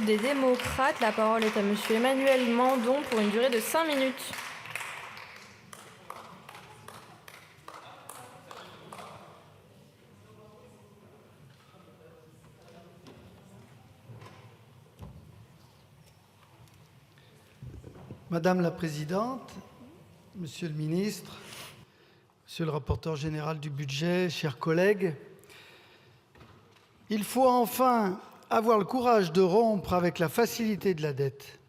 groupe des démocrates, la parole est à monsieur Emmanuel Mandon pour une durée de 5 minutes. Madame la Présidente, Monsieur le Ministre, Monsieur le rapporteur général du budget, chers collègues, il faut enfin avoir le courage de rompre avec la facilité de la dette.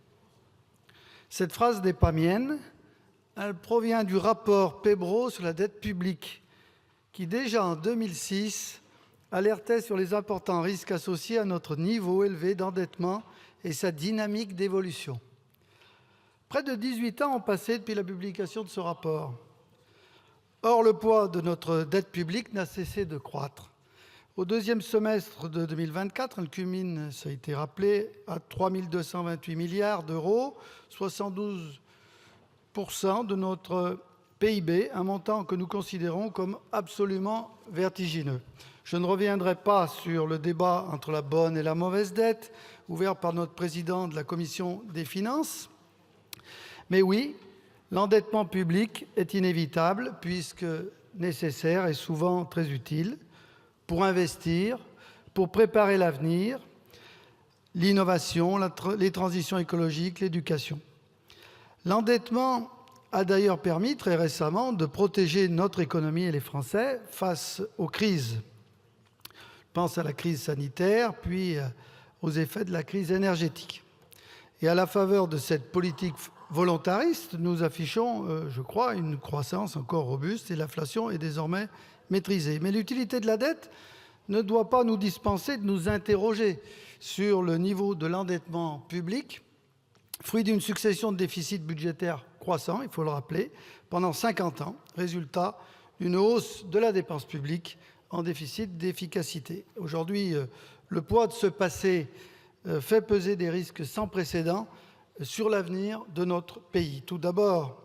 Cette phrase n'est pas mienne, elle provient du rapport Pébro sur la dette publique, qui déjà en 2006 alertait sur les importants risques associés à notre niveau élevé d'endettement et sa dynamique d'évolution. Près de 18 ans ont passé depuis la publication de ce rapport. Or, le poids de notre dette publique n'a cessé de croître. Au deuxième semestre de 2024, elle culmine, ça a été rappelé, à 3 228 milliards d'euros, 72% de notre PIB, un montant que nous considérons comme absolument vertigineux. Je ne reviendrai pas sur le débat entre la bonne et la mauvaise dette, ouvert par notre président de la Commission des finances. Mais oui, l'endettement public est inévitable puisque nécessaire et souvent très utile pour investir, pour préparer l'avenir, l'innovation, les transitions écologiques, l'éducation. L'endettement a d'ailleurs permis très récemment de protéger notre économie et les Français face aux crises. Je pense à la crise sanitaire, puis aux effets de la crise énergétique. Et à la faveur de cette politique volontariste, nous affichons, je crois, une croissance encore robuste et l'inflation est désormais maîtrisée. Mais l'utilité de la dette ne doit pas nous dispenser de nous interroger sur le niveau de l'endettement public, fruit d'une succession de déficits budgétaires croissants, il faut le rappeler, pendant 50 ans, résultat d'une hausse de la dépense publique en déficit d'efficacité. Aujourd'hui, le poids de ce passé fait peser des risques sans précédent sur l'avenir de notre pays. Tout d'abord,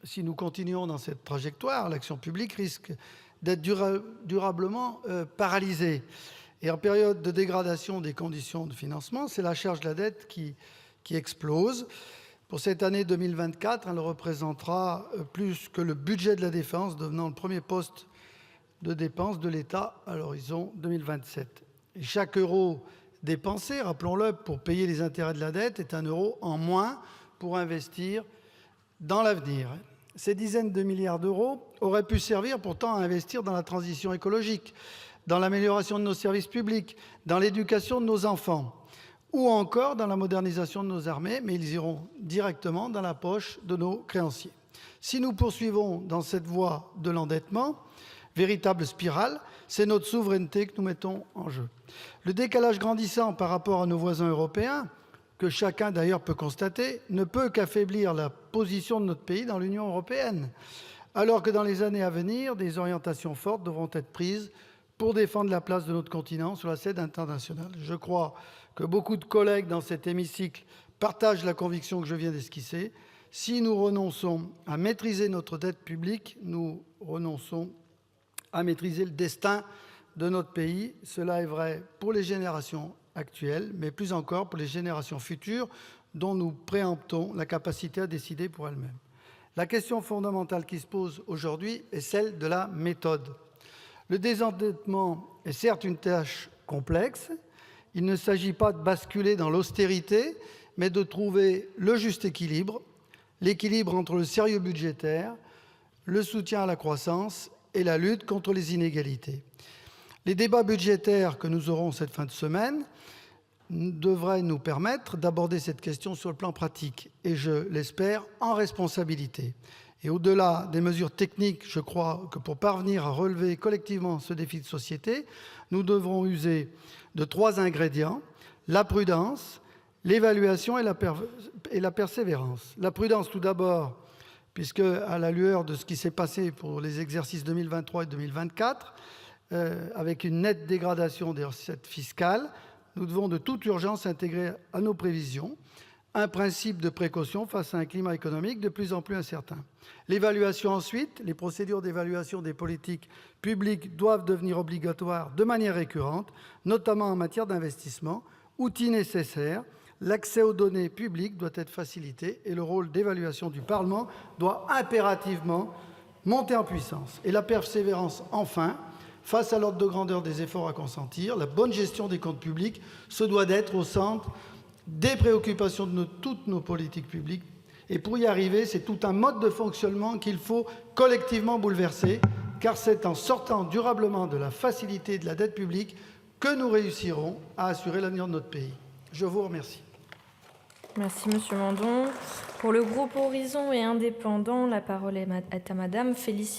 si nous continuons dans cette trajectoire, l'action publique risque d'être durablement paralysée. Et en période de dégradation des conditions de financement, c'est la charge de la dette qui explose. Pour cette année 2024, elle représentera plus que le budget de la défense, devenant le premier poste de dépenses de l'État à l'horizon 2027. Et chaque euro dépensé, rappelons-le, pour payer les intérêts de la dette est un euro en moins pour investir dans l'avenir. Ces dizaines de milliards d'euros auraient pu servir pourtant à investir dans la transition écologique, dans l'amélioration de nos services publics, dans l'éducation de nos enfants ou encore dans la modernisation de nos armées, mais ils iront directement dans la poche de nos créanciers. Si nous poursuivons dans cette voie de l'endettement, véritable spirale, c'est notre souveraineté que nous mettons en jeu. Le décalage grandissant par rapport à nos voisins européens, que chacun d'ailleurs peut constater, ne peut qu'affaiblir la position de notre pays dans l'Union européenne, alors que dans les années à venir, des orientations fortes devront être prises pour défendre la place de notre continent sur la scène internationale. Je crois que beaucoup de collègues dans cet hémicycle partagent la conviction que je viens d'esquisser. Si nous renonçons à maîtriser notre dette publique, nous renonçons à maîtriser le destin de notre pays. Cela est vrai pour les générations actuelles, mais plus encore pour les générations futures dont nous préemptons la capacité à décider pour elles-mêmes. La question fondamentale qui se pose aujourd'hui est celle de la méthode. Le désendettement est certes une tâche complexe. Il ne s'agit pas de basculer dans l'austérité, mais de trouver le juste équilibre, l'équilibre entre le sérieux budgétaire, le soutien à la croissance et la lutte contre les inégalités. Les débats budgétaires que nous aurons cette fin de semaine devraient nous permettre d'aborder cette question sur le plan pratique et, je l'espère, en responsabilité. Et au-delà des mesures techniques, je crois que pour parvenir à relever collectivement ce défi de société, nous devrons user de 3 ingrédients, la prudence, l'évaluation et la persévérance. La prudence tout d'abord, puisque à la lueur de ce qui s'est passé pour les exercices 2023 et 2024, avec une nette dégradation des recettes fiscales, nous devons de toute urgence intégrer à nos prévisions un principe de précaution face à un climat économique de plus en plus incertain. L'évaluation ensuite, les procédures d'évaluation des politiques publiques doivent devenir obligatoires de manière récurrente, notamment en matière d'investissement outil nécessaire. L'accès aux données publiques doit être facilité et le rôle d'évaluation du Parlement doit impérativement monter en puissance. Et la persévérance, enfin, face à l'ordre de grandeur des efforts à consentir, la bonne gestion des comptes publics se doit d'être au centre des préoccupations de toutes nos politiques publiques. Et pour y arriver, c'est tout un mode de fonctionnement qu'il faut collectivement bouleverser, car c'est en sortant durablement de la facilité de la dette publique que nous réussirons à assurer l'avenir de notre pays. Je vous remercie. Merci, Monsieur Mandon. Pour le groupe Horizon et Indépendants, la parole est à Madame Félicie